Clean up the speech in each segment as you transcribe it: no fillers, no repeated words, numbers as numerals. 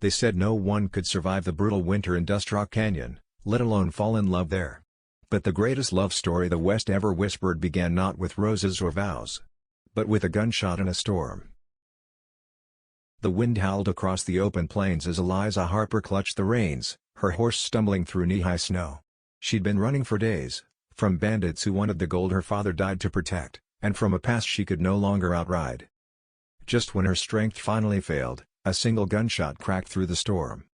They said no one could survive the brutal winter in Dust Rock Canyon, let alone fall in love there. But the greatest love story the West ever whispered began not with roses or vows, but with a gunshot in a storm. The wind howled across the open plains as Eliza Harper clutched the reins, her horse stumbling through knee-high snow. She'd been running for days, from bandits who wanted the gold her father died to protect, and from a past she could no longer outride. Just when her strength finally failed, a single gunshot cracked through the storm.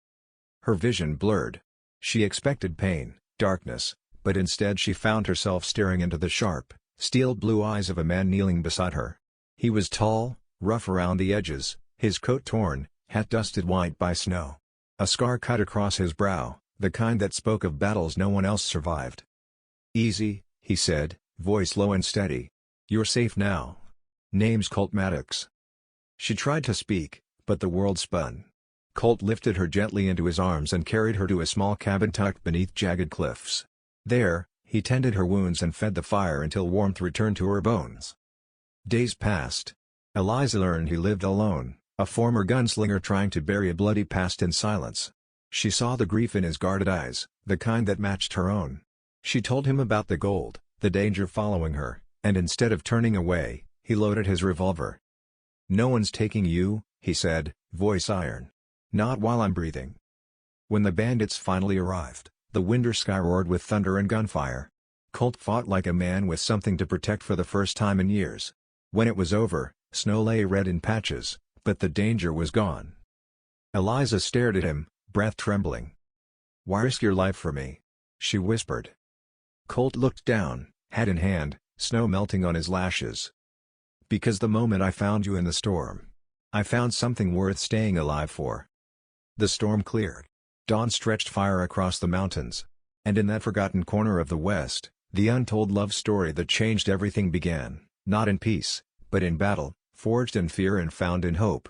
Her vision blurred. She expected pain, darkness, but instead she found herself staring into the sharp, steel-blue eyes of a man kneeling beside her. He was tall, rough around the edges, his coat torn, hat dusted white by snow. A scar cut across his brow, the kind that spoke of battles no one else survived. "Easy," he said, voice low and steady. "You're safe now. Name's Colt Maddox." She tried to speak, but the world spun. Colt lifted her gently into his arms and carried her to a small cabin tucked beneath jagged cliffs. There, he tended her wounds and fed the fire until warmth returned to her bones. Days passed. Eliza learned he lived alone, a former gunslinger trying to bury a bloody past in silence. She saw the grief in his guarded eyes, the kind that matched her own. She told him about the gold, the danger following her, and instead of turning away, he loaded his revolver. "No one's taking you," he said, voice iron. "Not while I'm breathing." When the bandits finally arrived, the winter sky roared with thunder and gunfire. Colt fought like a man with something to protect for the first time in years. When it was over, snow lay red in patches, but the danger was gone. Eliza stared at him, breath trembling. "Why risk your life for me?" she whispered. Colt looked down, hat in hand, snow melting on his lashes. "Because the moment I found you in the storm, I found something worth staying alive for." The storm cleared. Dawn stretched fire across the mountains. And in that forgotten corner of the West, the untold love story that changed everything began, not in peace, but in battle, forged in fear and found in hope.